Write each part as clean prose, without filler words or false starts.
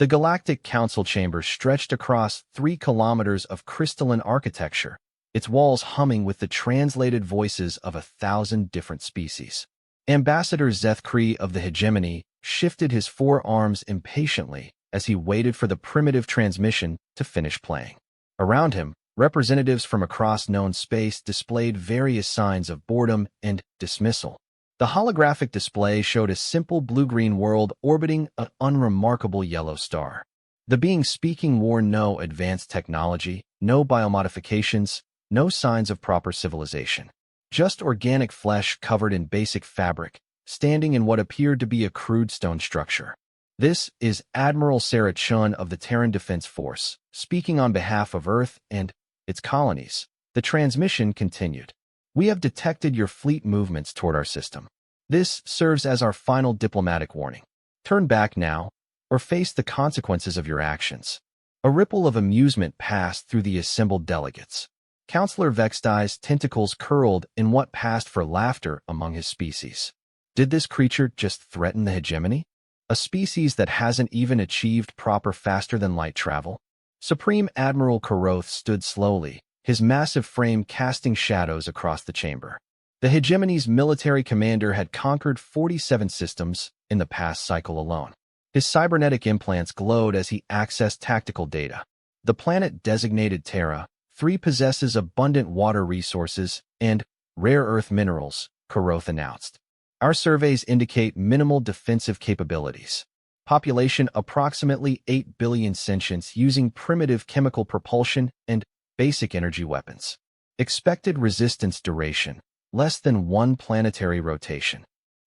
The Galactic Council chamber stretched across 3 kilometers of crystalline architecture, its walls humming with the translated voices of 1,000 different species. Ambassador Zeth of the hegemony shifted his forearms impatiently as he waited for the primitive transmission to finish playing. Around him, representatives from across known space displayed various signs of boredom and dismissal. The holographic display showed a simple blue-green world orbiting an unremarkable yellow star. The being speaking wore no advanced technology, no biomodifications, no signs of proper civilization. Just organic flesh covered in basic fabric, standing in what appeared to be a crude stone structure. This is Admiral Sarah Chun of the Terran Defense Force, speaking on behalf of Earth and its colonies. The transmission continued. We have detected your fleet movements toward our system. This serves as our final diplomatic warning. Turn back now, or face the consequences of your actions. A ripple of amusement passed through the assembled delegates. Counselor Vextai's tentacles curled in what passed for laughter among his species. Did this creature just threaten the hegemony? A species that hasn't even achieved proper faster-than-light travel? Supreme Admiral Karoth stood slowly, his massive frame casting shadows across the chamber. The hegemony's military commander had conquered 47 systems in the past cycle alone. His cybernetic implants glowed as he accessed tactical data. The planet designated Terra 3 possesses abundant water resources and rare earth minerals, Karoth announced. Our surveys indicate minimal defensive capabilities. Population approximately 8 billion sentients using primitive chemical propulsion and basic energy weapons. Expected resistance duration, less than 1 planetary rotation.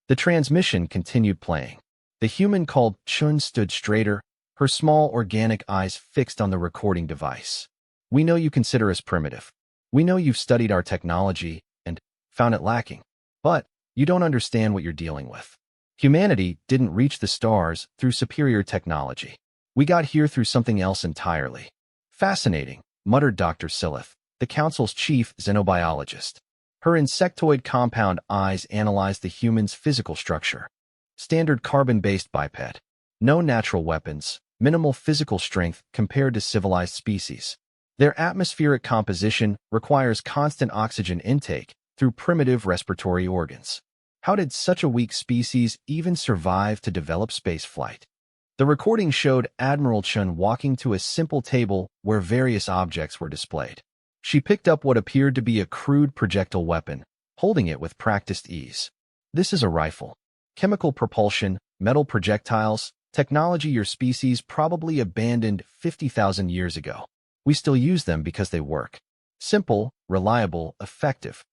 The transmission continued playing. The human called Chun stood straighter, her small organic eyes fixed on the recording device. We know you consider us primitive. We know you've studied our technology and found it lacking. But you don't understand what you're dealing with. Humanity didn't reach the stars through superior technology. We got here through something else entirely. Fascinating, muttered Dr. Silith, the Council's chief xenobiologist. Her insectoid compound eyes analyzed the human's physical structure. Standard carbon-based biped. No natural weapons, minimal physical strength compared to civilized species. Their atmospheric composition requires constant oxygen intake through primitive respiratory organs. How did such a weak species even survive to develop spaceflight? The recording showed Admiral Chun walking to a simple table where various objects were displayed. She picked up what appeared to be a crude projectile weapon, holding it with practiced ease. This is a rifle. Chemical propulsion, metal projectiles, technology your species probably abandoned 50,000 years ago. We still use them because they work. Simple, reliable, effective.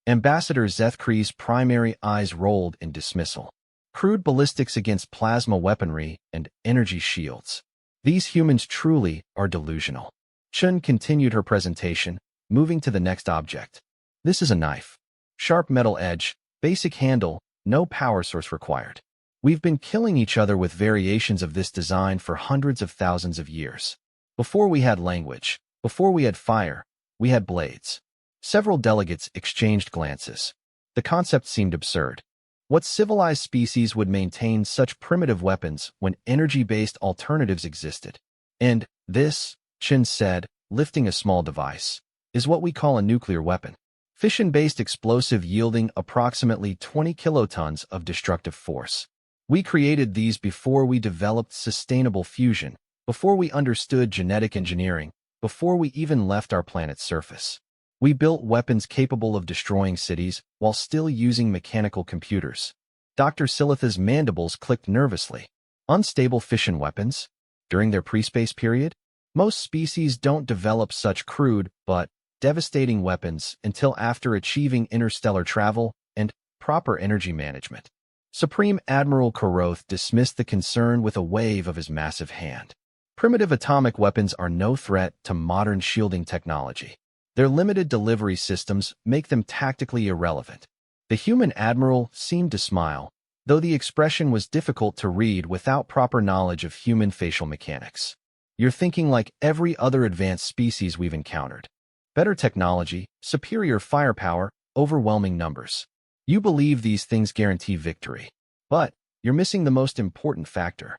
Ambassador Zethkree's primary eyes rolled in dismissal. Crude ballistics against plasma weaponry and energy shields. These humans truly are delusional. Chun continued her presentation, moving to the next object. This is a knife. Sharp metal edge, basic handle, no power source required. We've been killing each other with variations of this design for hundreds of thousands of years. Before we had language, before we had fire, we had blades. Several delegates exchanged glances. The concept seemed absurd. What civilized species would maintain such primitive weapons when energy-based alternatives existed? And this, Chin said, lifting a small device, is what we call a nuclear weapon. Fission-based explosive yielding approximately 20 kilotons of destructive force. We created these before we developed sustainable fusion, before we understood genetic engineering, before we even left our planet's surface. We built weapons capable of destroying cities while still using mechanical computers. Dr. Silitha's mandibles clicked nervously. Unstable fission weapons? During their pre-space period? Most species don't develop such crude but devastating weapons until after achieving interstellar travel and proper energy management. Supreme Admiral Karoth dismissed the concern with a wave of his massive hand. Primitive atomic weapons are no threat to modern shielding technology. Their limited delivery systems make them tactically irrelevant. The human admiral seemed to smile, though the expression was difficult to read without proper knowledge of human facial mechanics. You're thinking like every other advanced species we've encountered. Better technology, superior firepower, overwhelming numbers. You believe these things guarantee victory. But you're missing the most important factor.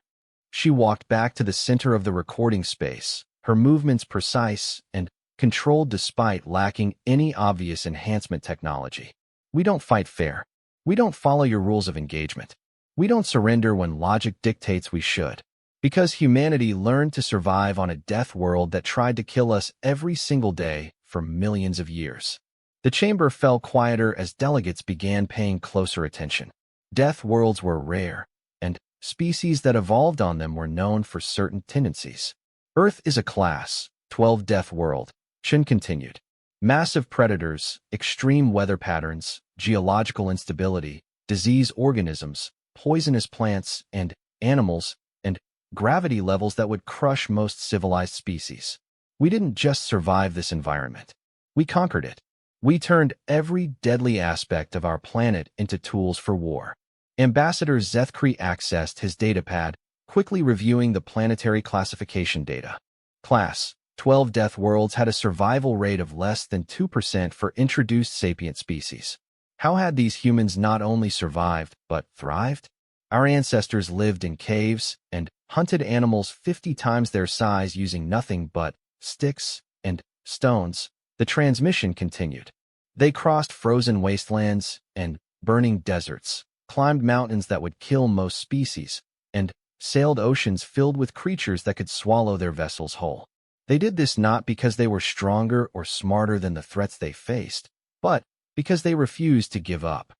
She walked back to the center of the recording space, her movements precise and controlled despite lacking any obvious enhancement technology. We don't fight fair. We don't follow your rules of engagement. We don't surrender when logic dictates we should. Because humanity learned to survive on a death world that tried to kill us every single day for millions of years. The chamber fell quieter as delegates began paying closer attention. Death worlds were rare, and species that evolved on them were known for certain tendencies. Earth is a class, 12 death world, Chen continued. Massive predators, extreme weather patterns, geological instability, disease organisms, poisonous plants and animals, and gravity levels that would crush most civilized species. We didn't just survive this environment. We conquered it. We turned every deadly aspect of our planet into tools for war. Ambassador Zethkri accessed his datapad, quickly reviewing the planetary classification data. Class 12 death worlds had a survival rate of less than 2% for introduced sapient species. How had these humans not only survived, but thrived? Our ancestors lived in caves and hunted animals 50 times their size using nothing but sticks and stones. The transmission continued. They crossed frozen wastelands and burning deserts, climbed mountains that would kill most species, and sailed oceans filled with creatures that could swallow their vessels whole. They did this not because they were stronger or smarter than the threats they faced, but because they refused to give up.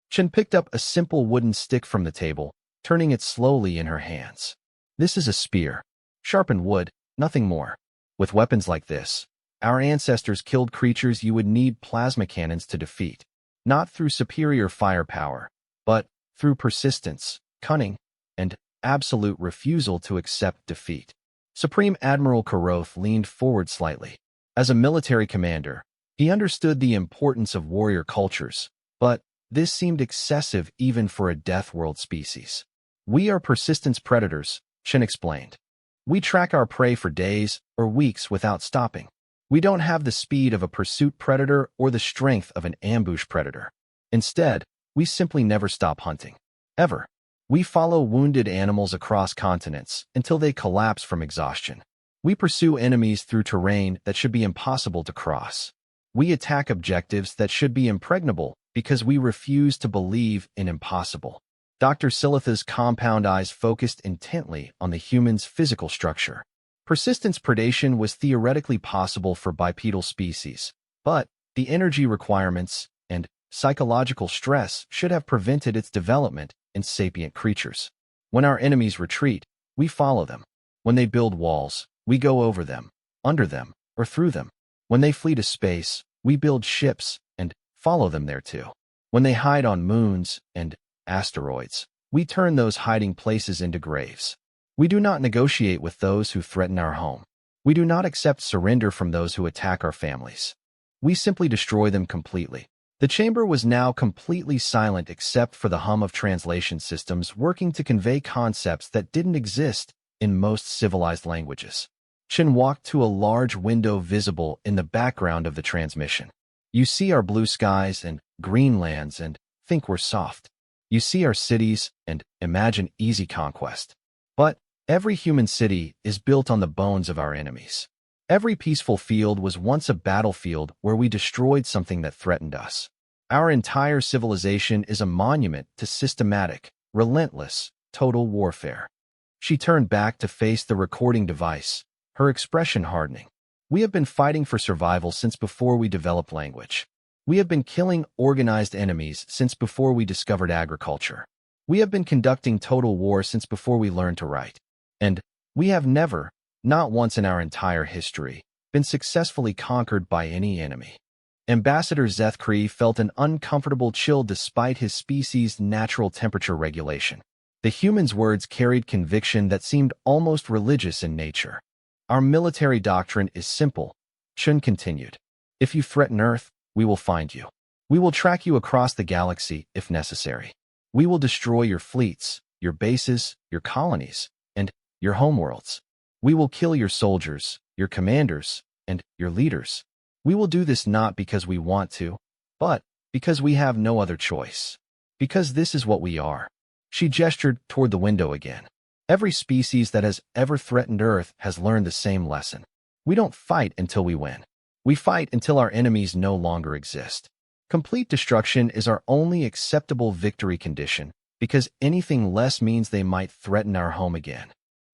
Chen picked up a simple wooden stick from the table, turning it slowly in her hands. This is a spear. Sharpened wood, nothing more. With weapons like this, our ancestors killed creatures you would need plasma cannons to defeat, not through superior firepower, but through persistence, cunning, and absolute refusal to accept defeat. Supreme Admiral Karoth leaned forward slightly. As a military commander, he understood the importance of warrior cultures, but this seemed excessive even for a death world species. We are persistence predators, Chen explained. We track our prey for days or weeks without stopping. We don't have the speed of a pursuit predator or the strength of an ambush predator. Instead, we simply never stop hunting. Ever. We follow wounded animals across continents until they collapse from exhaustion. We pursue enemies through terrain that should be impossible to cross. We attack objectives that should be impregnable because we refuse to believe in impossible. Dr. Silitha's compound eyes focused intently on the human's physical structure. Persistence predation was theoretically possible for bipedal species, but the energy requirements and psychological stress should have prevented its development in sapient creatures. When our enemies retreat, we follow them. When they build walls, we go over them, under them, or through them. When they flee to space, we build ships and follow them there too. When they hide on moons and asteroids, we turn those hiding places into graves. We do not negotiate with those who threaten our home. We do not accept surrender from those who attack our families. We simply destroy them completely. The chamber was now completely silent except for the hum of translation systems working to convey concepts that didn't exist in most civilized languages. Chen walked to a large window visible in the background of the transmission. You see our blue skies and green lands and think we're soft. You see our cities and imagine easy conquest. But every human city is built on the bones of our enemies. Every peaceful field was once a battlefield where we destroyed something that threatened us. Our entire civilization is a monument to systematic, relentless, total warfare. She turned back to face the recording device, her expression hardening. We have been fighting for survival since before we developed language. We have been killing organized enemies since before we discovered agriculture. We have been conducting total war since before we learned to write. And we have never, not once in our entire history, been successfully conquered by any enemy. Ambassador Zethkri felt an uncomfortable chill despite his species' natural temperature regulation. The human's words carried conviction that seemed almost religious in nature. Our military doctrine is simple, Chen continued. If you threaten Earth, we will find you. We will track you across the galaxy if necessary. We will destroy your fleets, your bases, your colonies, and your homeworlds. We will kill your soldiers, your commanders, and your leaders. We will do this not because we want to, but because we have no other choice. Because this is what we are. She gestured toward the window again. Every species that has ever threatened Earth has learned the same lesson. We don't fight until we win. We fight until our enemies no longer exist. Complete destruction is our only acceptable victory condition, because anything less means they might threaten our home again.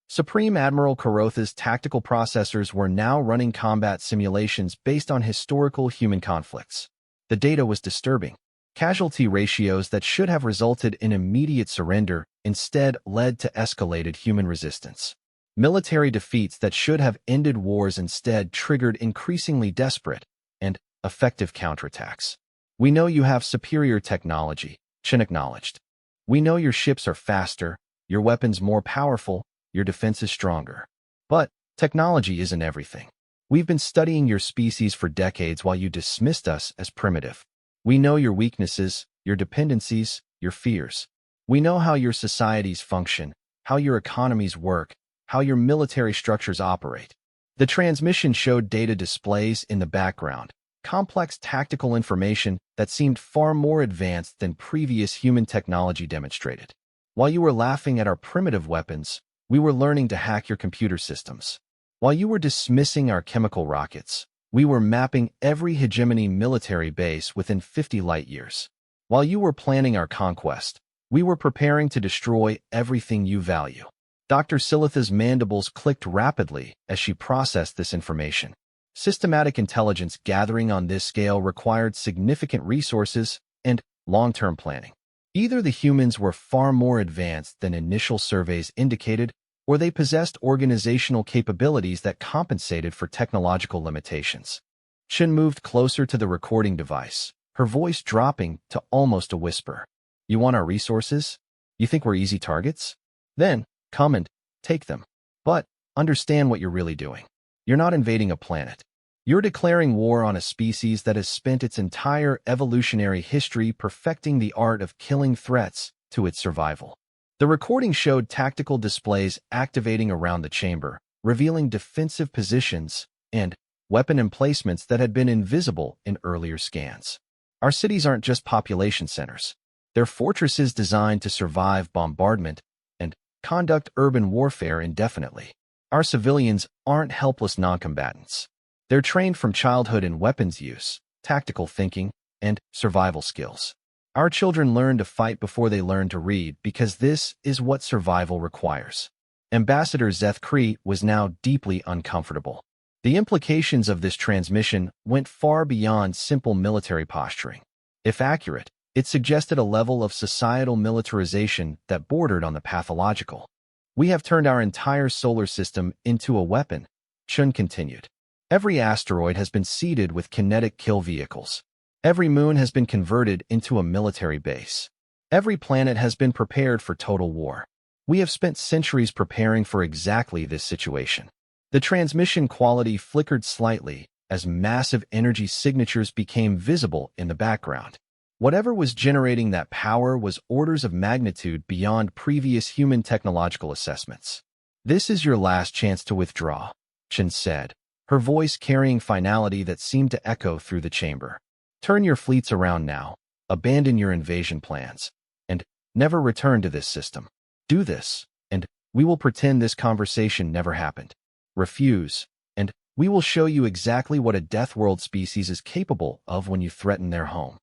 Supreme Admiral Karotha's tactical processors were now running combat simulations based on historical human conflicts. The data was disturbing. Casualty ratios that should have resulted in immediate surrender instead led to escalated human resistance. Military defeats that should have ended wars instead triggered increasingly desperate and effective counterattacks. "We know you have superior technology," Chen acknowledged. "We know your ships are faster, your weapons more powerful, your defense is stronger. But technology isn't everything. We've been studying your species for decades while you dismissed us as primitive. We know your weaknesses, your dependencies, your fears. We know how your societies function, how your economies work, how your military structures operate." The transmission showed data displays in the background, complex tactical information that seemed far more advanced than previous human technology demonstrated. "While you were laughing at our primitive weapons, we were learning to hack your computer systems. While you were dismissing our chemical rockets, we were mapping every hegemony military base within 50 light years. While you were planning our conquest, we were preparing to destroy everything you value." Dr. Silitha's mandibles clicked rapidly as she processed this information. Systematic intelligence gathering on this scale required significant resources and long-term planning. Either the humans were far more advanced than initial surveys indicated, or they possessed organizational capabilities that compensated for technological limitations. Chen moved closer to the recording device, her voice dropping to almost a whisper. "You want our resources? You think we're easy targets? Then come and take them. But understand what you're really doing. You're not invading a planet. You're declaring war on a species that has spent its entire evolutionary history perfecting the art of killing threats to its survival." The recording showed tactical displays activating around the chamber, revealing defensive positions and weapon emplacements that had been invisible in earlier scans. "Our cities aren't just population centers. They're fortresses designed to survive bombardment and conduct urban warfare indefinitely. Our civilians aren't helpless noncombatants. They're trained from childhood in weapons use, tactical thinking, and survival skills. Our children learn to fight before they learn to read because this is what survival requires." Ambassador Zeth Kree was now deeply uncomfortable. The implications of this transmission went far beyond simple military posturing. If accurate, it suggested a level of societal militarization that bordered on the pathological. "We have turned our entire solar system into a weapon," Chun continued. "Every asteroid has been seeded with kinetic kill vehicles. Every moon has been converted into a military base. Every planet has been prepared for total war. We have spent centuries preparing for exactly this situation." The transmission quality flickered slightly as massive energy signatures became visible in the background. Whatever was generating that power was orders of magnitude beyond previous human technological assessments. "This is your last chance to withdraw," Chen said, her voice carrying finality that seemed to echo through the chamber. "Turn your fleets around now, abandon your invasion plans, and never return to this system. Do this, and we will pretend this conversation never happened. Refuse, and we will show you exactly what a Death World species is capable of when you threaten their home."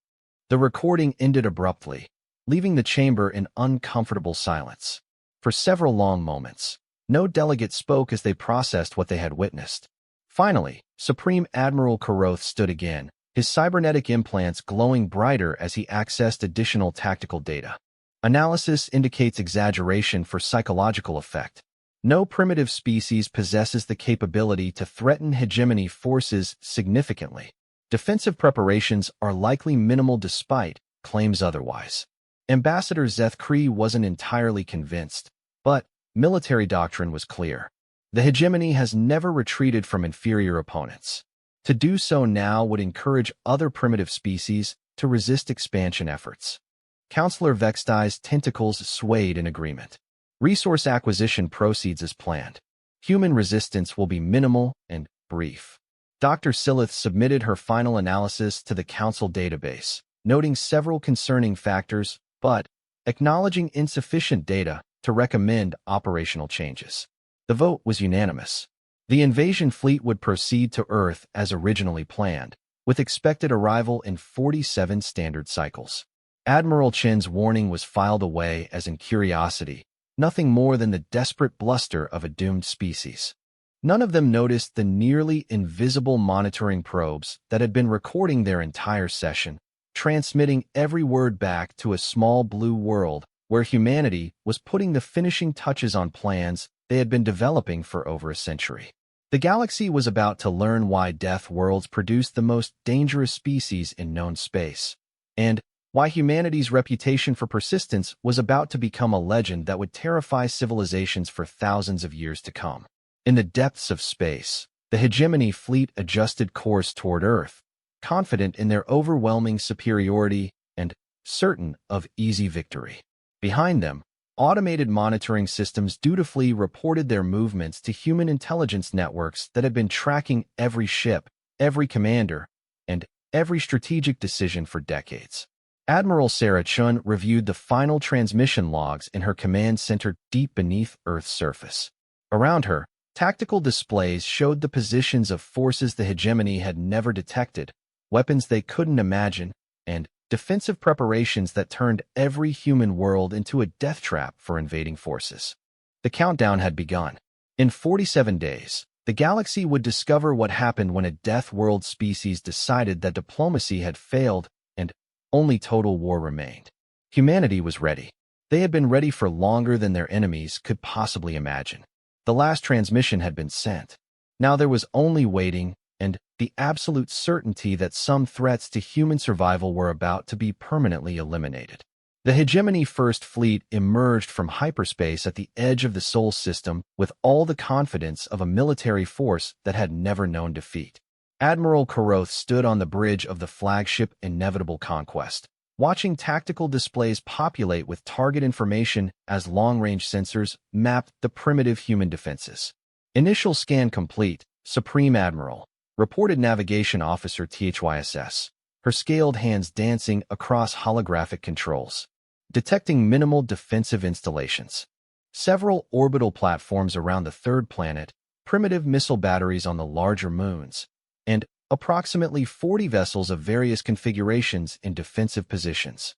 The recording ended abruptly, leaving the chamber in uncomfortable silence. For several long moments, no delegate spoke as they processed what they had witnessed. Finally, Supreme Admiral Karoth stood again, his cybernetic implants glowing brighter as he accessed additional tactical data. Analysis indicates exaggeration for psychological effect. No primitive species possesses the capability to threaten hegemony forces significantly. Defensive preparations are likely minimal despite claims otherwise. Ambassador Zeth Kree wasn't entirely convinced, but military doctrine was clear. The hegemony has never retreated from inferior opponents. To do so now would encourage other primitive species to resist expansion efforts. Counselor Vextai's tentacles swayed in agreement. Resource acquisition proceeds as planned. Human resistance will be minimal and brief. Dr. Silith submitted her final analysis to the Council database, noting several concerning factors, but acknowledging insufficient data to recommend operational changes. The vote was unanimous. The invasion fleet would proceed to Earth as originally planned, with expected arrival in 47 standard cycles. Admiral Chen's warning was filed away as in curiosity, nothing more than the desperate bluster of a doomed species. None of them noticed the nearly invisible monitoring probes that had been recording their entire session, transmitting every word back to a small blue world where humanity was putting the finishing touches on plans they had been developing for over a century. The galaxy was about to learn why death worlds produced the most dangerous species in known space, and why humanity's reputation for persistence was about to become a legend that would terrify civilizations for thousands of years to come. In the depths of space, the hegemony fleet adjusted course toward Earth, confident in their overwhelming superiority and certain of easy victory. Behind them, automated monitoring systems dutifully reported their movements to human intelligence networks that had been tracking every ship, every commander, and every strategic decision for decades. Admiral Sarah Chun reviewed the final transmission logs in her command center deep beneath Earth's surface. Around her, tactical displays showed the positions of forces the hegemony had never detected, weapons they couldn't imagine, and defensive preparations that turned every human world into a death trap for invading forces. The countdown had begun. In 47 days, the galaxy would discover what happened when a death world species decided that diplomacy had failed and only total war remained. Humanity was ready. They had been ready for longer than their enemies could possibly imagine. The last transmission had been sent. Now there was only waiting and the absolute certainty that some threats to human survival were about to be permanently eliminated. The Hegemony First Fleet emerged from hyperspace at the edge of the Sol system with all the confidence of a military force that had never known defeat. Admiral Karoth stood on the bridge of the flagship Inevitable Conquest, watching tactical displays populate with target information as long-range sensors mapped the primitive human defenses. Initial scan complete, Supreme Admiral, reported Navigation Officer THYSS, her scaled hands dancing across holographic controls, detecting minimal defensive installations. Several orbital platforms around the third planet, primitive missile batteries on the larger moons, and approximately 40 vessels of various configurations in defensive positions.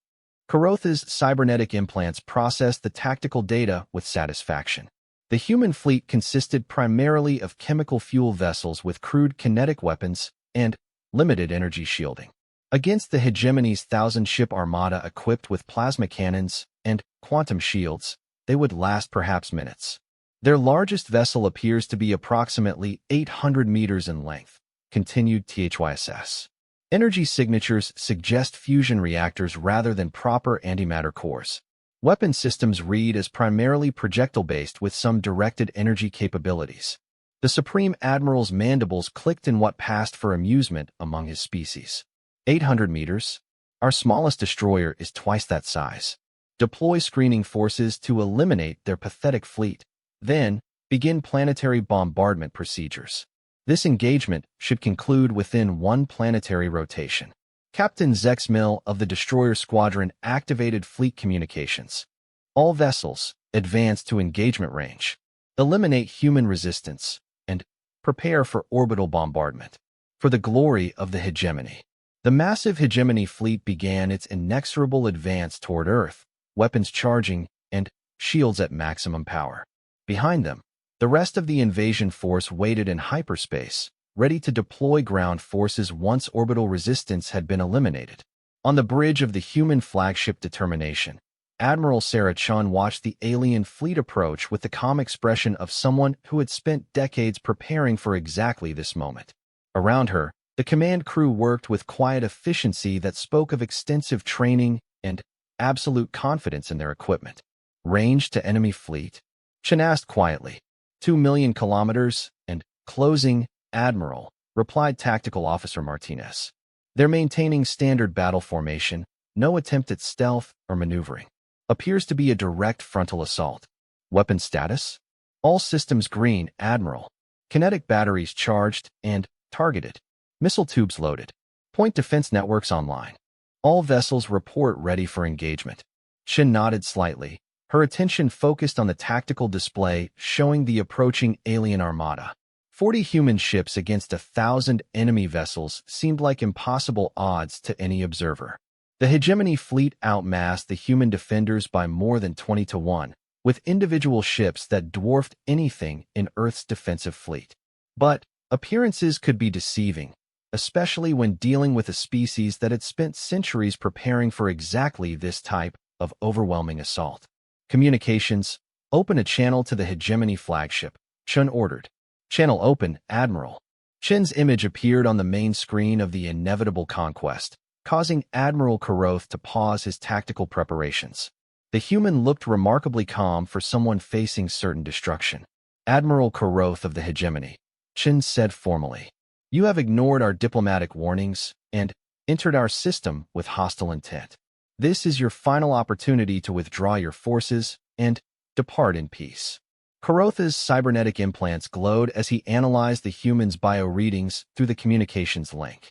Karoth's cybernetic implants processed the tactical data with satisfaction. The human fleet consisted primarily of chemical fuel vessels with crude kinetic weapons and limited energy shielding. Against the hegemony's 1,000-ship armada equipped with plasma cannons and quantum shields, they would last perhaps minutes. Their largest vessel appears to be approximately 800 meters in length, continued THYSS. Energy signatures suggest fusion reactors rather than proper antimatter cores. Weapon systems read as primarily projectile-based with some directed energy capabilities. The Supreme Admiral's mandibles clicked in what passed for amusement among his species. 800 meters? Our smallest destroyer is twice that size. Deploy screening forces to eliminate their pathetic fleet. Then, begin planetary bombardment procedures. This engagement should conclude within one planetary rotation. Captain Zex Mill of the Destroyer Squadron activated fleet communications. All vessels, advance to engagement range. Eliminate human resistance, and prepare for orbital bombardment. For the glory of the hegemony. The massive hegemony fleet began its inexorable advance toward Earth, weapons charging, and shields at maximum power. Behind them, the rest of the invasion force waited in hyperspace, ready to deploy ground forces once orbital resistance had been eliminated. On the bridge of the human flagship Determination, Admiral Sarah Chun watched the alien fleet approach with the calm expression of someone who had spent decades preparing for exactly this moment. Around her, the command crew worked with quiet efficiency that spoke of extensive training and absolute confidence in their equipment. Range to enemy fleet? Chun asked quietly. 2 million kilometers, and closing, Admiral, replied Tactical Officer Martinez. They're maintaining standard battle formation, no attempt at stealth or maneuvering. Appears to be a direct frontal assault. Weapon status? All systems green, Admiral. Kinetic batteries charged and targeted. Missile tubes loaded. Point defense networks online. All vessels report ready for engagement. Shin nodded slightly, Her attention focused on the tactical display showing the approaching alien armada. 40 human ships against 1,000 enemy vessels seemed like impossible odds to any observer. The hegemony fleet outmassed the human defenders by more than 20 to 1, with individual ships that dwarfed anything in Earth's defensive fleet. But appearances could be deceiving, especially when dealing with a species that had spent centuries preparing for exactly this type of overwhelming assault. Communications, open a channel to the hegemony flagship, Chun ordered. Channel open, Admiral. Chen's image appeared on the main screen of the inevitable conquest, causing Admiral Karoth to pause his tactical preparations. The human looked remarkably calm for someone facing certain destruction. Admiral Karoth of the hegemony, Chen said formally. You have ignored our diplomatic warnings and entered our system with hostile intent. This is your final opportunity to withdraw your forces and depart in peace. Karoth's cybernetic implants glowed as he analyzed the human's bio-readings through the communications link.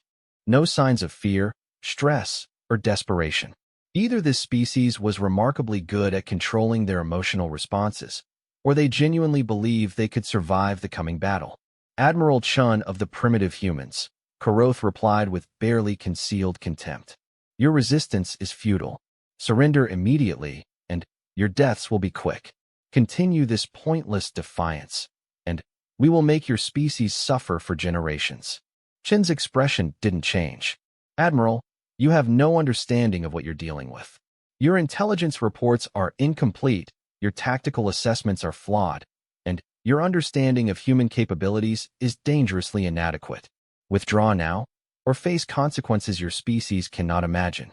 No signs of fear, stress, or desperation. Either this species was remarkably good at controlling their emotional responses, or they genuinely believed they could survive the coming battle. Admiral Chun of the primitive humans, Karoth replied with barely concealed contempt. Your resistance is futile. Surrender immediately, and your deaths will be quick. Continue this pointless defiance, and we will make your species suffer for generations. Chen's expression didn't change. Admiral, you have no understanding of what you're dealing with. Your intelligence reports are incomplete, your tactical assessments are flawed, and your understanding of human capabilities is dangerously inadequate. Withdraw now, or face consequences your species cannot imagine.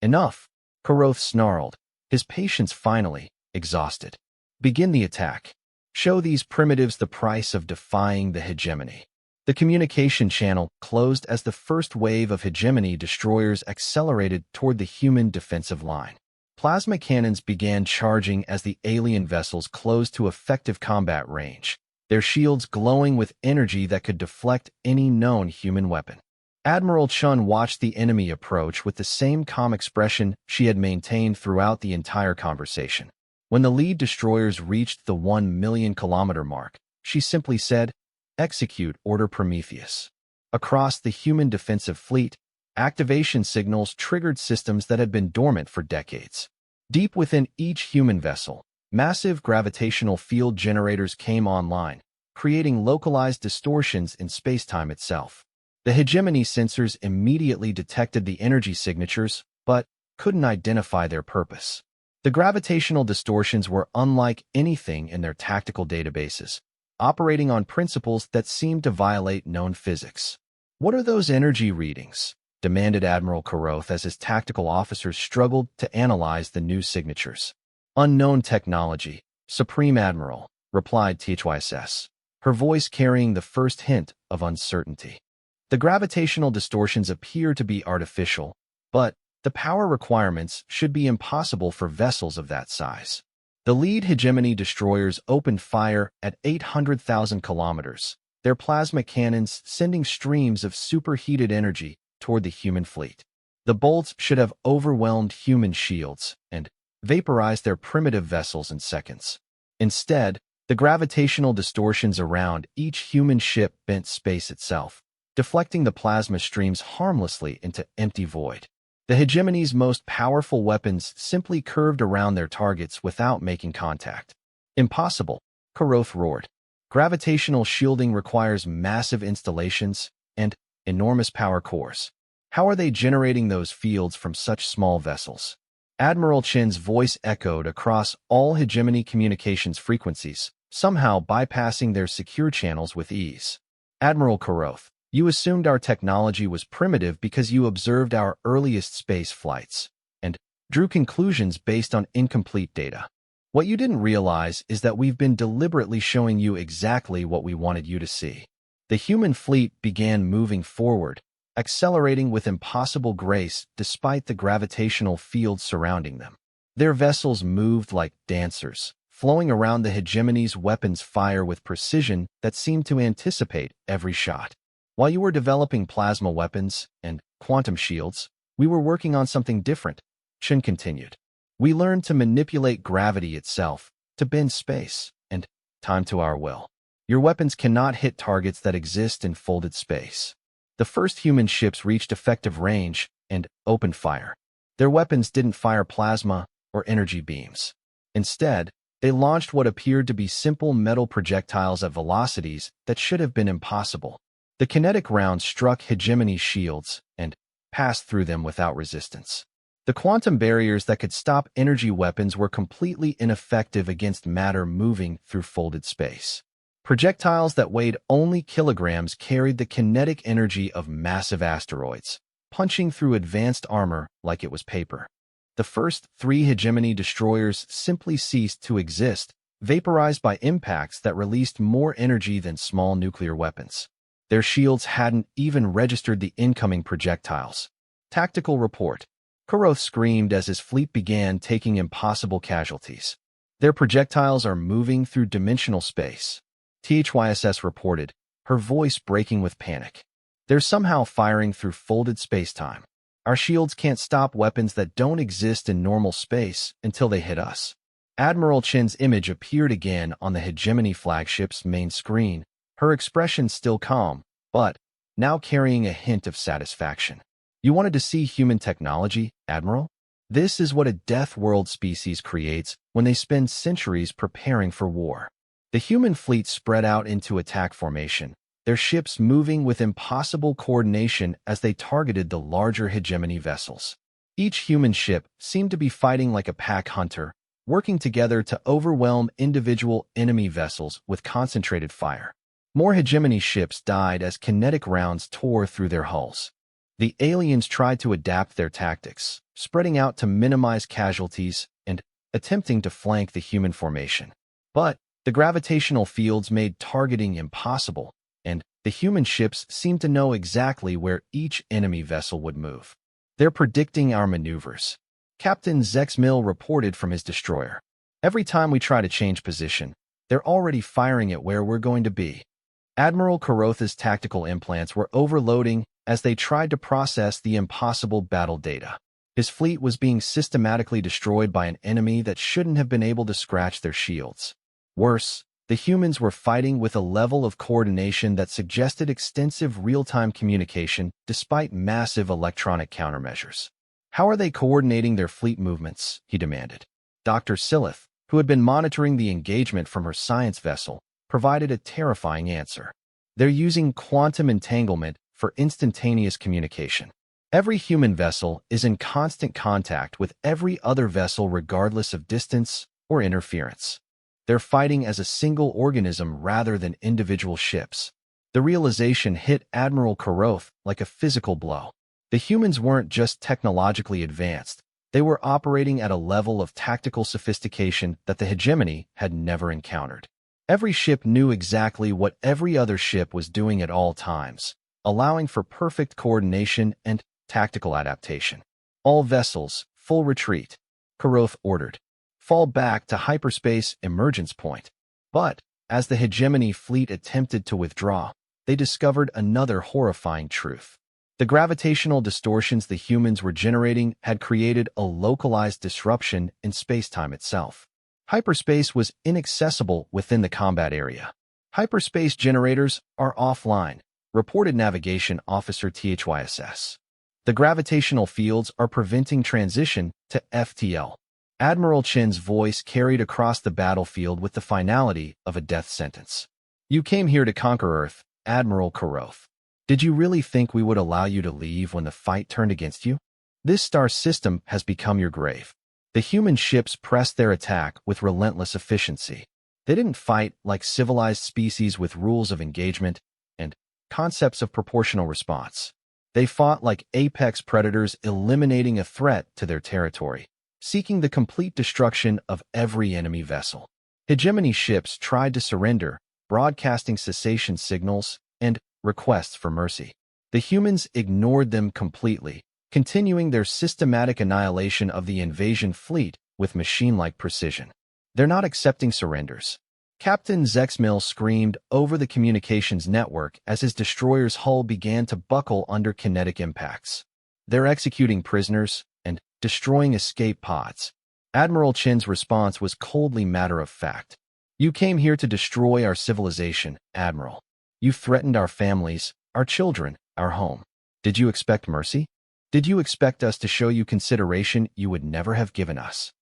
Enough, Karoth snarled, his patience finally exhausted. Begin the attack. Show these primitives the price of defying the hegemony. The communication channel closed as the first wave of hegemony destroyers accelerated toward the human defensive line. Plasma cannons began charging as the alien vessels closed to effective combat range, their shields glowing with energy that could deflect any known human weapon. Admiral Chun watched the enemy approach with the same calm expression she had maintained throughout the entire conversation. When the lead destroyers reached the 1 million kilometer mark, she simply said, "Execute Order Prometheus." Across the human defensive fleet, activation signals triggered systems that had been dormant for decades. Deep within each human vessel, massive gravitational field generators came online, creating localized distortions in spacetime itself. The hegemony sensors immediately detected the energy signatures, but couldn't identify their purpose. The gravitational distortions were unlike anything in their tactical databases, operating on principles that seemed to violate known physics. What are those energy readings? Demanded Admiral Karoth as his tactical officers struggled to analyze the new signatures. Unknown technology, Supreme Admiral, replied THYSS, her voice carrying the first hint of uncertainty. The gravitational distortions appear to be artificial, but the power requirements should be impossible for vessels of that size. The lead hegemony destroyers opened fire at 800,000 kilometers, their plasma cannons sending streams of superheated energy toward the human fleet. The bolts should have overwhelmed human shields and vaporized their primitive vessels in seconds. Instead, the gravitational distortions around each human ship bent space itself, deflecting the plasma streams harmlessly into empty void. The hegemony's most powerful weapons simply curved around their targets without making contact. Impossible, Karoth roared. Gravitational shielding requires massive installations and enormous power cores. How are they generating those fields from such small vessels? Admiral Chen's voice echoed across all hegemony communications frequencies, somehow bypassing their secure channels with ease. Admiral Karoth, you assumed our technology was primitive because you observed our earliest space flights and drew conclusions based on incomplete data. What you didn't realize is that we've been deliberately showing you exactly what we wanted you to see. The human fleet began moving forward, accelerating with impossible grace despite the gravitational field surrounding them. Their vessels moved like dancers, flowing around the hegemony's weapons fire with precision that seemed to anticipate every shot. While you were developing plasma weapons and quantum shields, we were working on something different, Chen continued. We learned to manipulate gravity itself, to bend space, and time to our will. Your weapons cannot hit targets that exist in folded space. The first human ships reached effective range and opened fire. Their weapons didn't fire plasma or energy beams. Instead, they launched what appeared to be simple metal projectiles at velocities that should have been impossible. The kinetic rounds struck hegemony shields and passed through them without resistance. The quantum barriers that could stop energy weapons were completely ineffective against matter moving through folded space. Projectiles that weighed only kilograms carried the kinetic energy of massive asteroids, punching through advanced armor like it was paper. The first 3 hegemony destroyers simply ceased to exist, vaporized by impacts that released more energy than small nuclear weapons. Their shields hadn't even registered the incoming projectiles. Tactical report. Kuroth screamed as his fleet began taking impossible casualties. Their projectiles are moving through dimensional space. THYSS reported, her voice breaking with panic. They're somehow firing through folded spacetime. Our shields can't stop weapons that don't exist in normal space until they hit us. Admiral Chen's image appeared again on the Hegemony flagship's main screen, her expression still calm, but now carrying a hint of satisfaction. You wanted to see human technology, Admiral? This is what a death world species creates when they spend centuries preparing for war. The human fleet spread out into attack formation, their ships moving with impossible coordination as they targeted the larger hegemony vessels. Each human ship seemed to be fighting like a pack hunter, working together to overwhelm individual enemy vessels with concentrated fire. More hegemony ships died as kinetic rounds tore through their hulls. The aliens tried to adapt their tactics, spreading out to minimize casualties and attempting to flank the human formation. But the gravitational fields made targeting impossible, and the human ships seemed to know exactly where each enemy vessel would move. They're predicting our maneuvers. Captain Zexmill reported from his destroyer. Every time we try to change position, they're already firing at where we're going to be. Admiral Kuroth's tactical implants were overloading as they tried to process the impossible battle data. His fleet was being systematically destroyed by an enemy that shouldn't have been able to scratch their shields. Worse, the humans were fighting with a level of coordination that suggested extensive real-time communication despite massive electronic countermeasures. How are they coordinating their fleet movements? He demanded. Dr. Silith, who had been monitoring the engagement from her science vessel, provided a terrifying answer. They're using quantum entanglement for instantaneous communication. Every human vessel is in constant contact with every other vessel regardless of distance or interference. They're fighting as a single organism rather than individual ships. The realization hit Admiral Kuroth like a physical blow. The humans weren't just technologically advanced, they were operating at a level of tactical sophistication that the hegemony had never encountered. Every ship knew exactly what every other ship was doing at all times, allowing for perfect coordination and tactical adaptation. All vessels, full retreat, Kuroth ordered. Fall back to hyperspace emergence point. But, as the hegemony fleet attempted to withdraw, they discovered another horrifying truth. The gravitational distortions the humans were generating had created a localized disruption in spacetime itself. Hyperspace was inaccessible within the combat area. Hyperspace generators are offline, reported Navigation Officer THYSS. The gravitational fields are preventing transition to FTL. Admiral Chen's voice carried across the battlefield with the finality of a death sentence. You came here to conquer Earth, Admiral Kuroth. Did you really think we would allow you to leave when the fight turned against you? This star system has become your grave. The human ships pressed their attack with relentless efficiency. They didn't fight like civilized species with rules of engagement and concepts of proportional response. They fought like apex predators eliminating a threat to their territory, seeking the complete destruction of every enemy vessel. Hegemony ships tried to surrender, broadcasting cessation signals and requests for mercy. The humans ignored them completely, continuing their systematic annihilation of the invasion fleet with machine-like precision. They're not accepting surrenders. Captain Zexmill screamed over the communications network as his destroyer's hull began to buckle under kinetic impacts. They're executing prisoners and destroying escape pods. Admiral Chin's response was coldly matter-of-fact. You came here to destroy our civilization, Admiral. You threatened our families, our children, our home. Did you expect mercy? Did you expect us to show you consideration you would never have given us?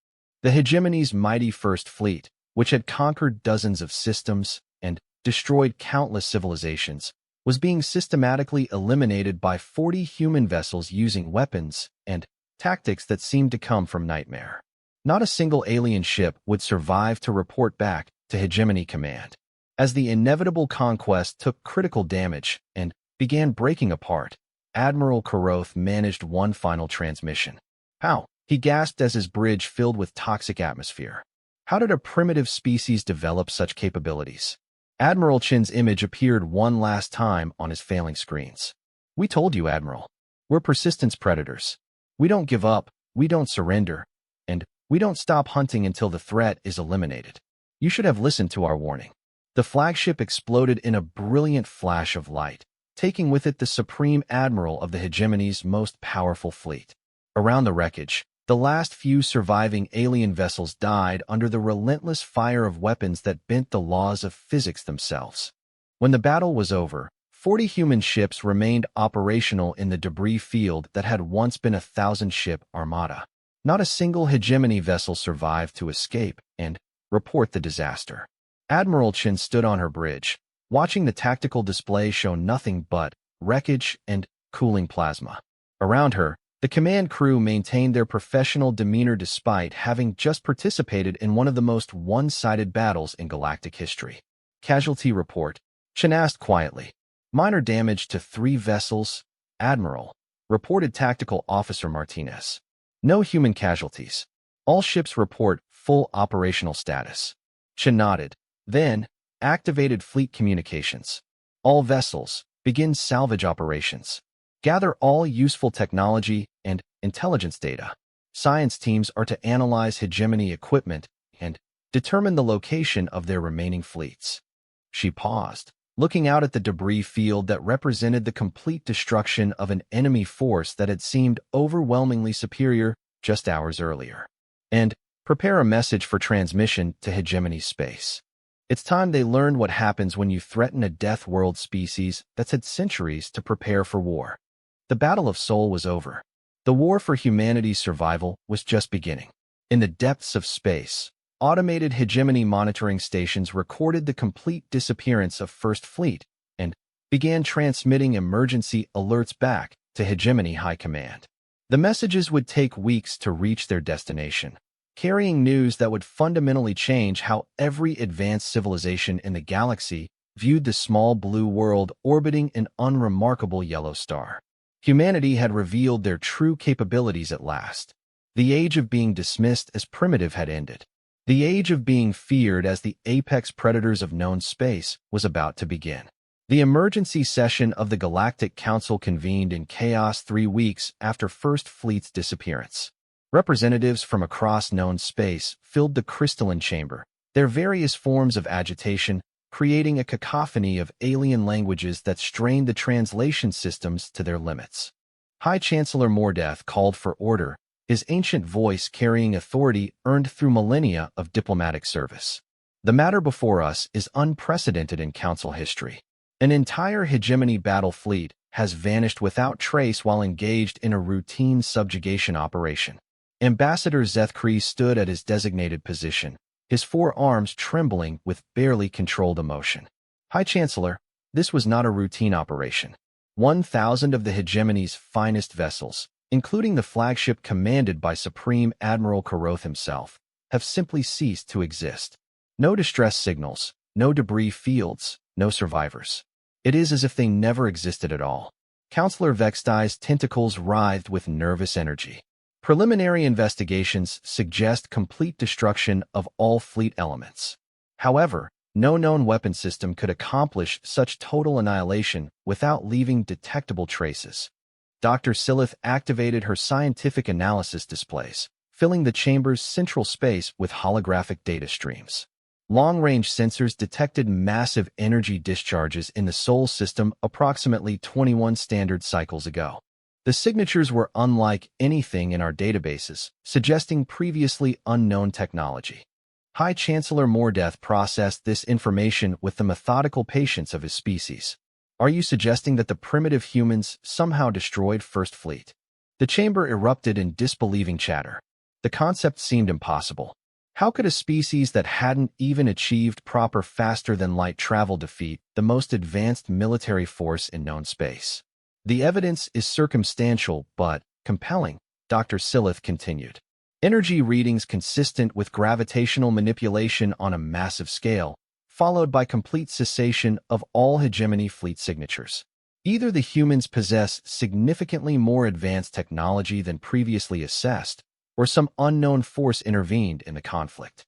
The hegemony's mighty First Fleet, which had conquered dozens of systems and destroyed countless civilizations, was being systematically eliminated by 40 human vessels using weapons and tactics that seemed to come from nightmare. Not a single alien ship would survive to report back to Hegemony Command. As the inevitable conquest took critical damage and began breaking apart, Admiral Karoth managed one final transmission. How? He gasped as his bridge filled with toxic atmosphere. How did a primitive species develop such capabilities? Admiral Chin's image appeared one last time on his failing screens. We told you, Admiral. We're persistence predators. We don't give up, we don't surrender, and we don't stop hunting until the threat is eliminated. You should have listened to our warning. The flagship exploded in a brilliant flash of light, taking with it the supreme admiral of the hegemony's most powerful fleet. Around the wreckage, the last few surviving alien vessels died under the relentless fire of weapons that bent the laws of physics themselves. When the battle was over, 40 human ships remained operational in the debris field that had once been a 1,000-ship armada. Not a single hegemony vessel survived to escape and report the disaster. Admiral Chin stood on her bridge, watching the tactical display show nothing but wreckage and cooling plasma. Around her, the command crew maintained their professional demeanor despite having just participated in one of the most one-sided battles in galactic history. Casualty report, Chin asked quietly. Minor damage to 3 vessels, Admiral, reported Tactical Officer Martinez. No human casualties. All ships report full operational status. Chin nodded, then activated fleet communications. All vessels, begin salvage operations. Gather all useful technology and intelligence data. Science teams are to analyze hegemony equipment and determine the location of their remaining fleets. She paused, looking out at the debris field that represented the complete destruction of an enemy force that had seemed overwhelmingly superior just hours earlier. And prepare a message for transmission to hegemony space. It's time they learned what happens when you threaten a death world species that's had centuries to prepare for war. The Battle of Seoul was over. The war for humanity's survival was just beginning. In the depths of space, automated hegemony monitoring stations recorded the complete disappearance of First Fleet and began transmitting emergency alerts back to Hegemony High Command. The messages would take weeks to reach their destination, carrying news that would fundamentally change how every advanced civilization in the galaxy viewed the small blue world orbiting an unremarkable yellow star. Humanity had revealed their true capabilities at last. The age of being dismissed as primitive had ended. The age of being feared as the apex predators of known space was about to begin. The emergency session of the Galactic Council convened in chaos 3 weeks after First Fleet's disappearance. Representatives from across known space filled the crystalline chamber, their various forms of agitation creating a cacophony of alien languages that strained the translation systems to their limits. High Chancellor Mordeth called for order, his ancient voice carrying authority earned through millennia of diplomatic service. The matter before us is unprecedented in Council history. An entire hegemony battle fleet has vanished without trace while engaged in a routine subjugation operation. Ambassador Zethkri stood at his designated position, his 4 arms trembling with barely controlled emotion. High Chancellor, this was not a routine operation. 1,000 of the hegemony's finest vessels, including the flagship commanded by Supreme Admiral Karoth himself, have simply ceased to exist. No distress signals, no debris fields, no survivors. It is as if they never existed at all. Councillor Vextai's tentacles writhed with nervous energy. Preliminary investigations suggest complete destruction of all fleet elements. However, no known weapon system could accomplish such total annihilation without leaving detectable traces. Dr. Silith activated her scientific analysis displays, filling the chamber's central space with holographic data streams. Long-range sensors detected massive energy discharges in the Sol system approximately 21 standard cycles ago. The signatures were unlike anything in our databases, suggesting previously unknown technology. High Chancellor Mordeth processed this information with the methodical patience of his species. Are you suggesting that the primitive humans somehow destroyed First Fleet? The chamber erupted in disbelieving chatter. The concept seemed impossible. How could a species that hadn't even achieved proper faster-than-light travel defeat the most advanced military force in known space? The evidence is circumstantial but compelling, Dr. Silith continued. Energy readings consistent with gravitational manipulation on a massive scale, followed by complete cessation of all hegemony fleet signatures. Either the humans possess significantly more advanced technology than previously assessed, or some unknown force intervened in the conflict.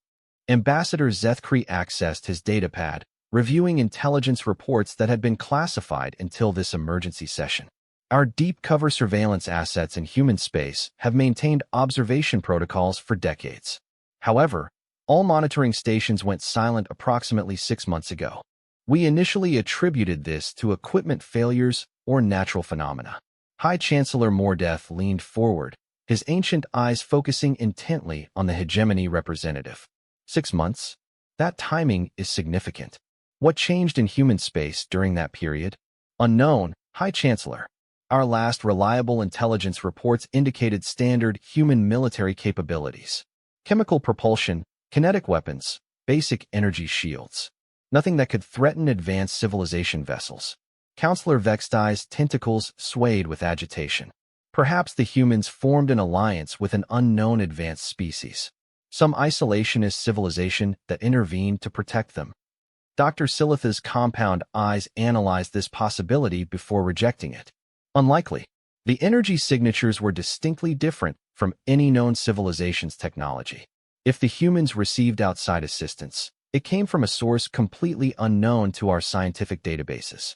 Ambassador Zethkri accessed his datapad, reviewing intelligence reports that had been classified until this emergency session. Our deep cover surveillance assets in human space have maintained observation protocols for decades. However, all monitoring stations went silent approximately 6 months ago. We initially attributed this to equipment failures or natural phenomena. High Chancellor Mordeth leaned forward, his ancient eyes focusing intently on the hegemony representative. 6 months? That timing is significant. What changed in human space during that period? Unknown, High Chancellor. Our last reliable intelligence reports indicated standard human military capabilities. Chemical propulsion, kinetic weapons, basic energy shields. Nothing that could threaten advanced civilization vessels. Counselor Vextai's tentacles swayed with agitation. Perhaps the humans formed an alliance with an unknown advanced species. Some isolationist civilization that intervened to protect them. Dr. Silith's compound eyes analyzed this possibility before rejecting it. Unlikely. The energy signatures were distinctly different from any known civilization's technology. If the humans received outside assistance, it came from a source completely unknown to our scientific databases.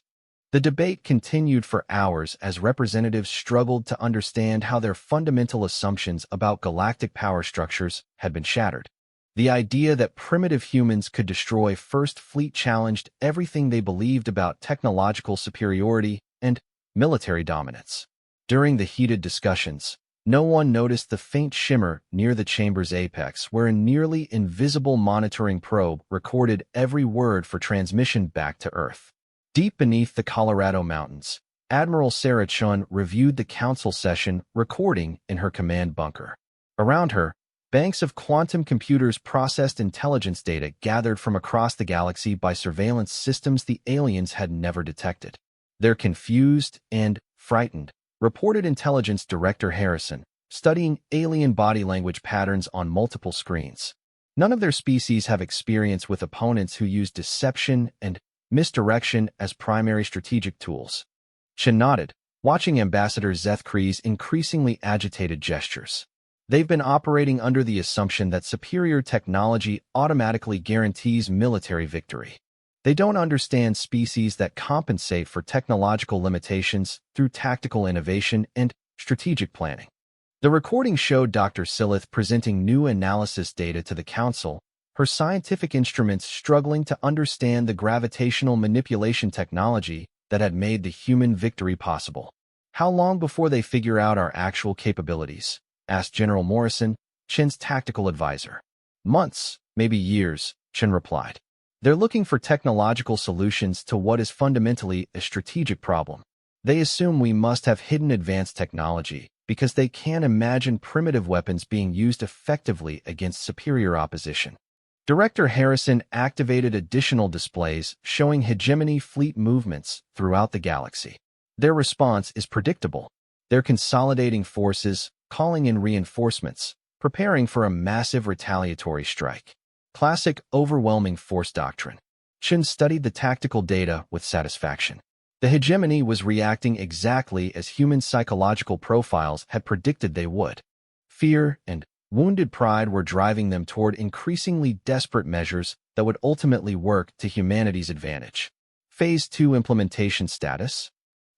The debate continued for hours as representatives struggled to understand how their fundamental assumptions about galactic power structures had been shattered. The idea that primitive humans could destroy First Fleet challenged everything they believed about technological superiority and military dominance. During the heated discussions, no one noticed the faint shimmer near the chamber's apex where a nearly invisible monitoring probe recorded every word for transmission back to Earth. Deep beneath the Colorado mountains, Admiral Sarah Chun reviewed the council session recording in her command bunker. Around her, banks of quantum computers processed intelligence data gathered from across the galaxy by surveillance systems the aliens had never detected. They're confused and frightened, reported Intelligence Director Harrison, studying alien body language patterns on multiple screens. None of their species have experience with opponents who use deception and misdirection as primary strategic tools. Chen nodded, watching Ambassador Zethkri's increasingly agitated gestures. They've been operating under the assumption that superior technology automatically guarantees military victory. They don't understand species that compensate for technological limitations through tactical innovation and strategic planning. The recording showed Dr. Silith presenting new analysis data to the Council, her scientific instruments struggling to understand the gravitational manipulation technology that had made the human victory possible. How long before they figure out our actual capabilities? Asked General Morrison, Chen's tactical advisor. Months, maybe years, Chen replied. They're looking for technological solutions to what is fundamentally a strategic problem. They assume we must have hidden advanced technology because they can't imagine primitive weapons being used effectively against superior opposition. Director Harrison activated additional displays showing hegemony fleet movements throughout the galaxy. Their response is predictable. They're consolidating forces, calling in reinforcements, preparing for a massive retaliatory strike. Classic overwhelming force doctrine. Chen studied the tactical data with satisfaction. The hegemony was reacting exactly as human psychological profiles had predicted they would. Fear and wounded pride were driving them toward increasingly desperate measures that would ultimately work to humanity's advantage. Phase 2 implementation status?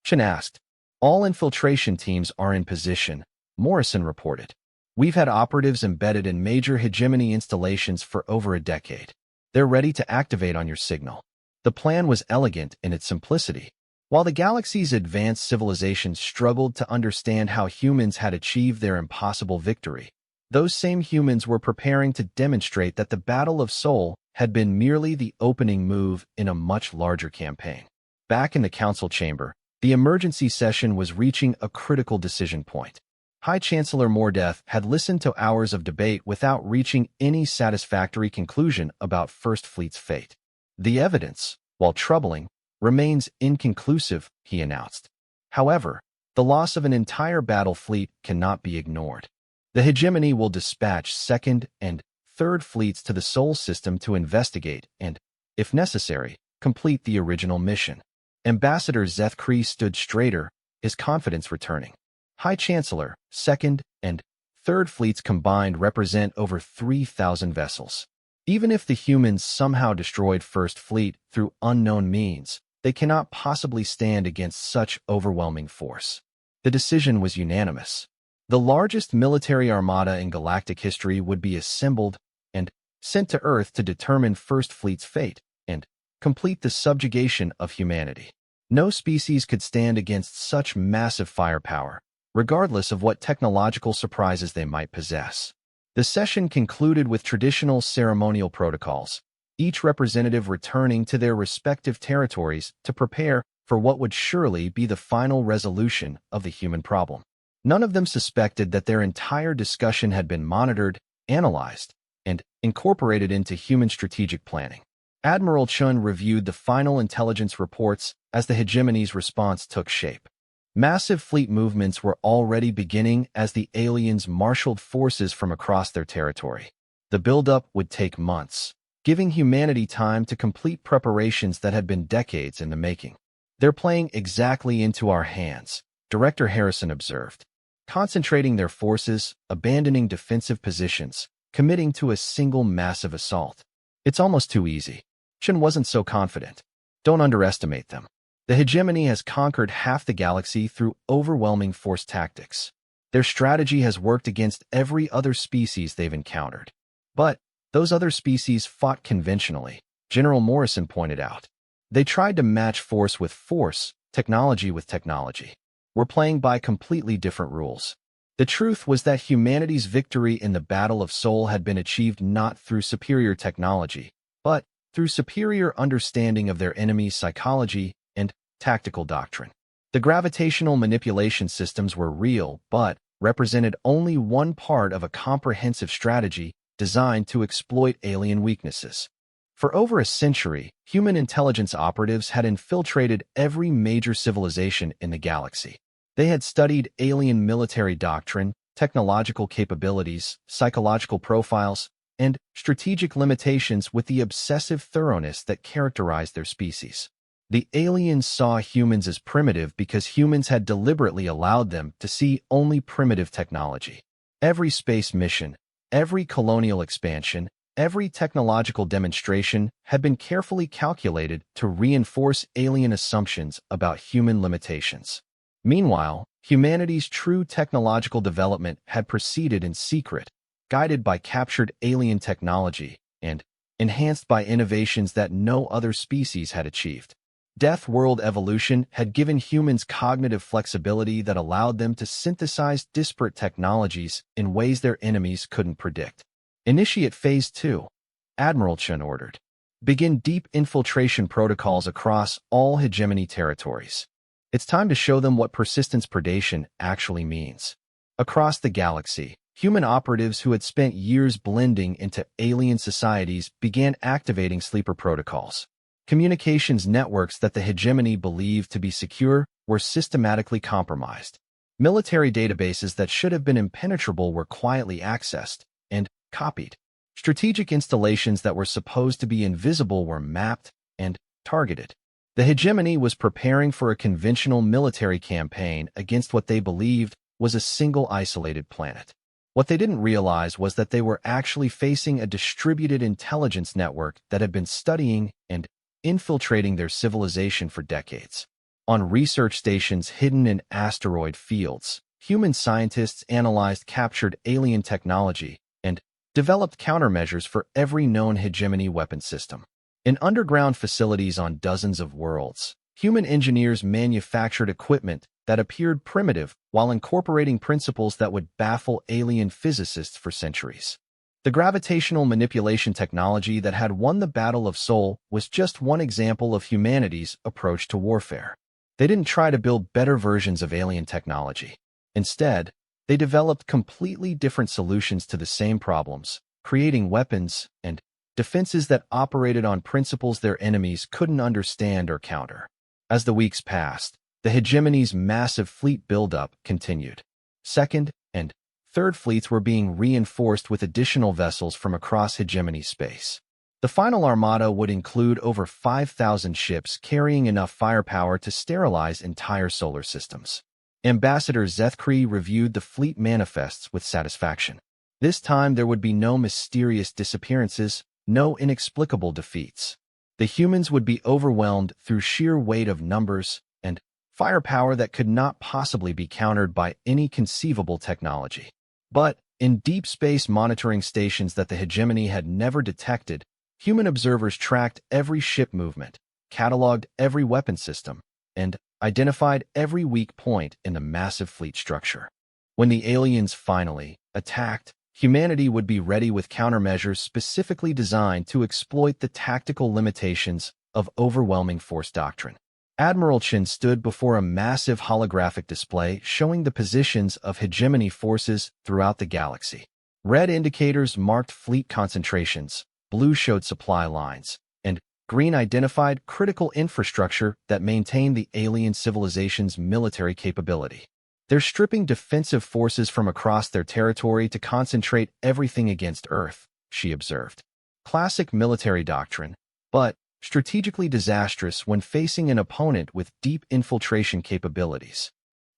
Chen asked. All infiltration teams are in position, Morrison reported. We've had operatives embedded in major hegemony installations for over a decade. They're ready to activate on your signal. The plan was elegant in its simplicity. While the galaxy's advanced civilizations struggled to understand how humans had achieved their impossible victory, those same humans were preparing to demonstrate that the Battle of Sol had been merely the opening move in a much larger campaign. Back in the council chamber, the emergency session was reaching a critical decision point. High Chancellor Mordeth had listened to hours of debate without reaching any satisfactory conclusion about First Fleet's fate. The evidence, while troubling, remains inconclusive, he announced. However, the loss of an entire battle fleet cannot be ignored. The hegemony will dispatch second and third fleets to the Sol system to investigate and, if necessary, complete the original mission. Ambassador Zeth stood straighter, his confidence returning. High Chancellor, second and third fleets combined represent over 3,000 vessels. Even if the humans somehow destroyed First Fleet through unknown means, they cannot possibly stand against such overwhelming force. The decision was unanimous. The largest military armada in galactic history would be assembled and sent to Earth to determine First Fleet's fate and complete the subjugation of humanity. No species could stand against such massive firepower, regardless of what technological surprises they might possess. The session concluded with traditional ceremonial protocols, each representative returning to their respective territories to prepare for what would surely be the final resolution of the human problem. None of them suspected that their entire discussion had been monitored, analyzed, and incorporated into human strategic planning. Admiral Chun reviewed the final intelligence reports as the hegemony's response took shape. Massive fleet movements were already beginning as the aliens marshaled forces from across their territory. The buildup would take months, giving humanity time to complete preparations that had been decades in the making. "They're playing exactly into our hands," Director Harrison observed. "Concentrating their forces, abandoning defensive positions, committing to a single massive assault. It's almost too easy." Chun wasn't so confident. "Don't underestimate them. The hegemony has conquered half the galaxy through overwhelming force tactics. Their strategy has worked against every other species they've encountered. But those other species fought conventionally," General Morrison pointed out. "They tried to match force with force, technology with technology. We're playing by completely different rules." The truth was that humanity's victory in the Battle of Sol had been achieved not through superior technology, but through superior understanding of their enemy's psychology and tactical doctrine. The gravitational manipulation systems were real, but represented only one part of a comprehensive strategy designed to exploit alien weaknesses. For over a century, human intelligence operatives had infiltrated every major civilization in the galaxy. They had studied alien military doctrine, technological capabilities, psychological profiles, and strategic limitations with the obsessive thoroughness that characterized their species. The aliens saw humans as primitive because humans had deliberately allowed them to see only primitive technology. Every space mission, every colonial expansion, every technological demonstration had been carefully calculated to reinforce alien assumptions about human limitations. Meanwhile, humanity's true technological development had proceeded in secret, guided by captured alien technology and enhanced by innovations that no other species had achieved. Death World evolution had given humans cognitive flexibility that allowed them to synthesize disparate technologies in ways their enemies couldn't predict. "Initiate Phase 2, Admiral Chun ordered. "Begin deep infiltration protocols across all hegemony territories. It's time to show them what persistence predation actually means." Across the galaxy, human operatives who had spent years blending into alien societies began activating sleeper protocols. Communications networks that the hegemony believed to be secure were systematically compromised. Military databases that should have been impenetrable were quietly accessed and copied. Strategic installations that were supposed to be invisible were mapped and targeted. The hegemony was preparing for a conventional military campaign against what they believed was a single isolated planet. What they didn't realize was that they were actually facing a distributed intelligence network that had been studying and infiltrating their civilization for decades. On research stations hidden in asteroid fields, human scientists analyzed captured alien technology and developed countermeasures for every known hegemony weapon system. In underground facilities on dozens of worlds, Human engineers manufactured equipment that appeared primitive while incorporating principles that would baffle alien physicists for centuries. The gravitational manipulation technology that had won the Battle of Seoul was just one example of humanity's approach to warfare. They didn't try to build better versions of alien technology. Instead, they developed completely different solutions to the same problems, creating weapons and defenses that operated on principles their enemies couldn't understand or counter. As the weeks passed, the hegemony's massive fleet buildup continued. Second and third fleets were being reinforced with additional vessels from across hegemony space. The final armada would include over 5,000 ships carrying enough firepower to sterilize entire solar systems. Ambassador Zethkri reviewed the fleet manifests with satisfaction. This time there would be no mysterious disappearances, no inexplicable defeats. The humans would be overwhelmed through sheer weight of numbers and firepower that could not possibly be countered by any conceivable technology. But in deep space monitoring stations that the hegemony had never detected, human observers tracked every ship movement, cataloged every weapon system, and identified every weak point in the massive fleet structure. When the aliens finally attacked, humanity would be ready with countermeasures specifically designed to exploit the tactical limitations of overwhelming force doctrine. Admiral Chen stood before a massive holographic display showing the positions of hegemony forces throughout the galaxy. Red indicators marked fleet concentrations, blue showed supply lines, and green identified critical infrastructure that maintained the alien civilization's military capability. They're stripping defensive forces from across their territory to concentrate everything against Earth, she observed. Classic military doctrine, but strategically disastrous when facing an opponent with deep infiltration capabilities.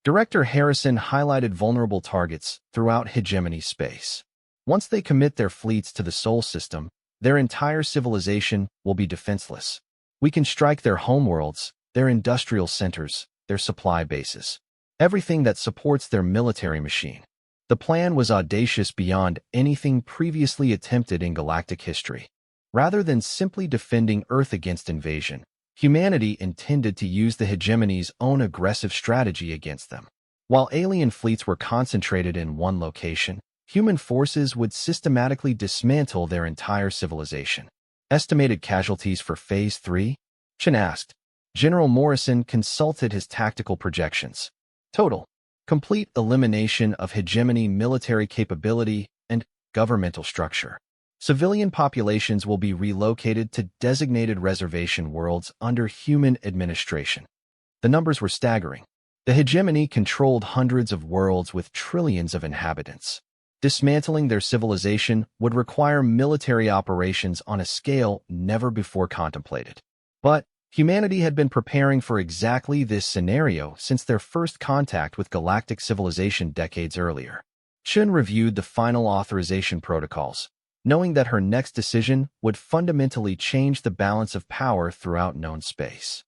Director Harrison highlighted vulnerable targets throughout hegemony space. Once they commit their fleets to the Sol system, their entire civilization will be defenseless. We can strike their homeworlds, their industrial centers, their supply bases, everything that supports their military machine. The plan was audacious beyond anything previously attempted in galactic history. Rather than simply defending Earth against invasion, humanity intended to use the hegemony's own aggressive strategy against them. While alien fleets were concentrated in one location, human forces would systematically dismantle their entire civilization. Estimated casualties for Phase 3? Chen asked. General Morrison consulted his tactical projections. Total: complete elimination of hegemony military capability and governmental structure. Civilian populations will be relocated to designated reservation worlds under human administration. The numbers were staggering. The hegemony controlled hundreds of worlds with trillions of inhabitants. Dismantling their civilization would require military operations on a scale never before contemplated. But humanity had been preparing for exactly this scenario since their first contact with galactic civilization decades earlier. Chen reviewed the final authorization protocols, knowing that her next decision would fundamentally change the balance of power throughout known space.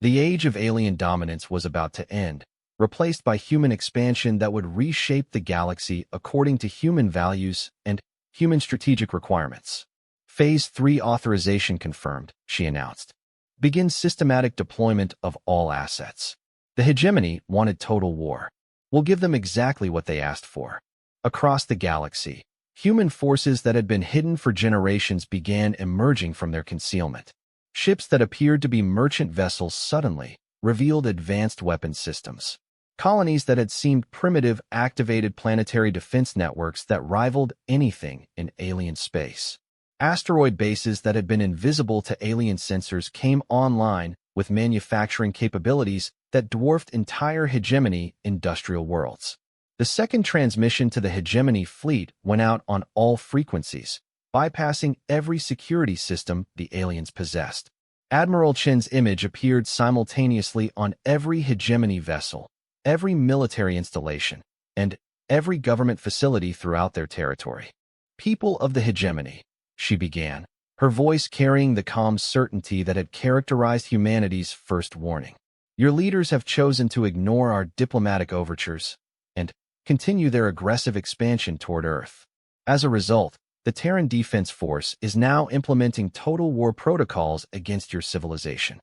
The age of alien dominance was about to end, replaced by human expansion that would reshape the galaxy according to human values and human strategic requirements. Phase 3 authorization confirmed, she announced. Begin systematic deployment of all assets. The hegemony wanted total war. We'll give them exactly what they asked for. Across the galaxy, human forces that had been hidden for generations began emerging from their concealment. Ships that appeared to be merchant vessels suddenly revealed advanced weapons systems. Colonies that had seemed primitive activated planetary defense networks that rivaled anything in alien space. Asteroid bases that had been invisible to alien sensors came online with manufacturing capabilities that dwarfed entire hegemony industrial worlds. The second transmission to the hegemony fleet went out on all frequencies, bypassing every security system the aliens possessed. Admiral Chen's image appeared simultaneously on every hegemony vessel, every military installation, and every government facility throughout their territory. People of the hegemony, she began, her voice carrying the calm certainty that had characterized humanity's first warning. Your leaders have chosen to ignore our diplomatic overtures and continue their aggressive expansion toward Earth. As a result, the Terran Defense Force is now implementing total war protocols against your civilization.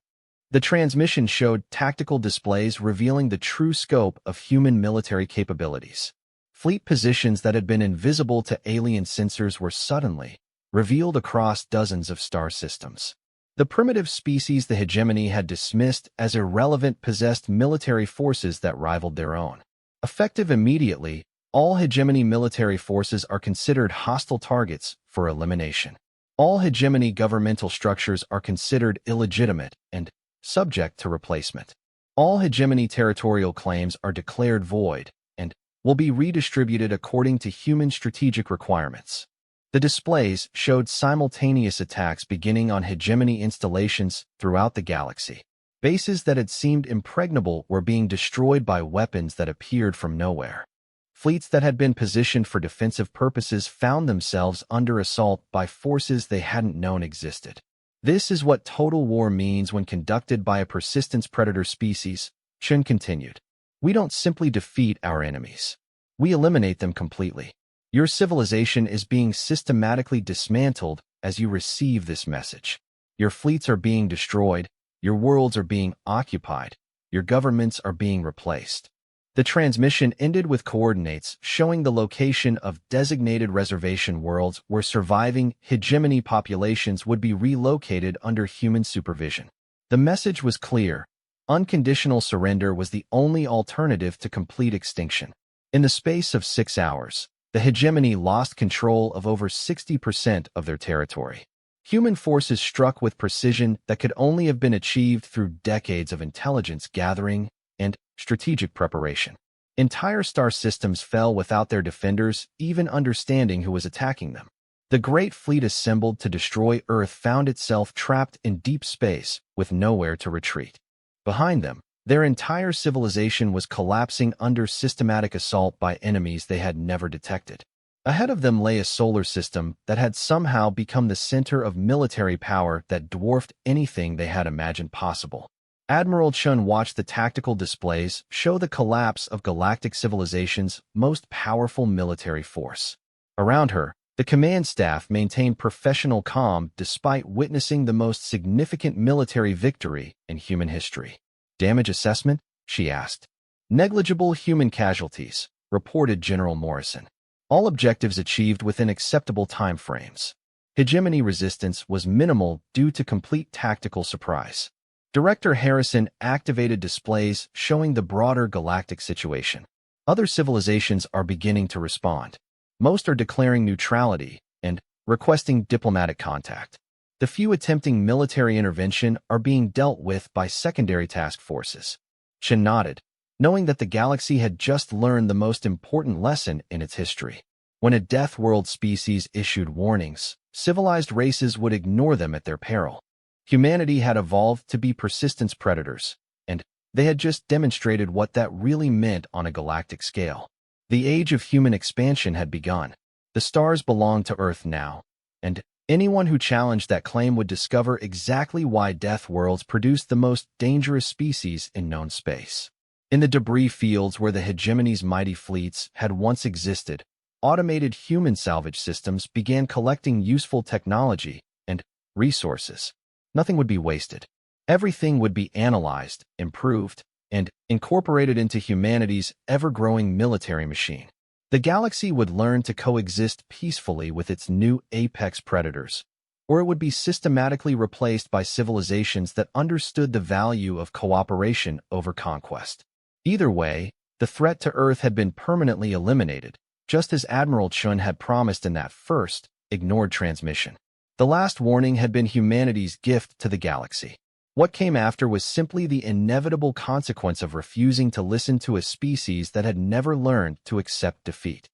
The transmission showed tactical displays revealing the true scope of human military capabilities. Fleet positions that had been invisible to alien sensors were suddenly revealed across dozens of star systems. The primitive species the hegemony had dismissed as irrelevant possessed military forces that rivaled their own. Effective immediately, all hegemony military forces are considered hostile targets for elimination. All hegemony governmental structures are considered illegitimate and subject to replacement. All hegemony territorial claims are declared void and will be redistributed according to human strategic requirements. The displays showed simultaneous attacks beginning on hegemony installations throughout the galaxy. Bases that had seemed impregnable were being destroyed by weapons that appeared from nowhere. Fleets that had been positioned for defensive purposes found themselves under assault by forces they hadn't known existed. This is what total war means when conducted by a persistence predator species, Chun continued. We don't simply defeat our enemies. We eliminate them completely. Your civilization is being systematically dismantled as you receive this message. Your fleets are being destroyed, your worlds are being occupied, your governments are being replaced. The transmission ended with coordinates showing the location of designated reservation worlds where surviving hegemony populations would be relocated under human supervision. The message was clear. Unconditional surrender was the only alternative to complete extinction. In the space of 6 hours, the hegemony lost control of over 60% of their territory. Human forces struck with precision that could only have been achieved through decades of intelligence gathering and strategic preparation. Entire star systems fell without their defenders even understanding who was attacking them. The great fleet assembled to destroy Earth found itself trapped in deep space with nowhere to retreat. Behind them, their entire civilization was collapsing under systematic assault by enemies they had never detected. Ahead of them lay a solar system that had somehow become the center of military power that dwarfed anything they had imagined possible. Admiral Chun watched the tactical displays show the collapse of galactic civilization's most powerful military force. Around her, the command staff maintained professional calm despite witnessing the most significant military victory in human history. Damage assessment? She asked. Negligible human casualties, reported General Morrison. All objectives achieved within acceptable time frames. Hegemony resistance was minimal due to complete tactical surprise. Director Harrison activated displays showing the broader galactic situation. Other civilizations are beginning to respond. Most are declaring neutrality and requesting diplomatic contact. The few attempting military intervention are being dealt with by secondary task forces. Chen nodded, knowing that the galaxy had just learned the most important lesson in its history. When a death world species issued warnings, civilized races would ignore them at their peril. Humanity had evolved to be persistence predators, and they had just demonstrated what that really meant on a galactic scale. The age of human expansion had begun. The stars belonged to Earth now, and anyone who challenged that claim would discover exactly why death worlds produced the most dangerous species in known space. In the debris fields where the hegemony's mighty fleets had once existed, automated human salvage systems began collecting useful technology and resources. Nothing would be wasted. Everything would be analyzed, improved, and incorporated into humanity's ever-growing military machine. The galaxy would learn to coexist peacefully with its new apex predators, or it would be systematically replaced by civilizations that understood the value of cooperation over conquest. Either way, the threat to Earth had been permanently eliminated, just as Admiral Chun had promised in that first, ignored transmission. The last warning had been humanity's gift to the galaxy. What came after was simply the inevitable consequence of refusing to listen to a species that had never learned to accept defeat.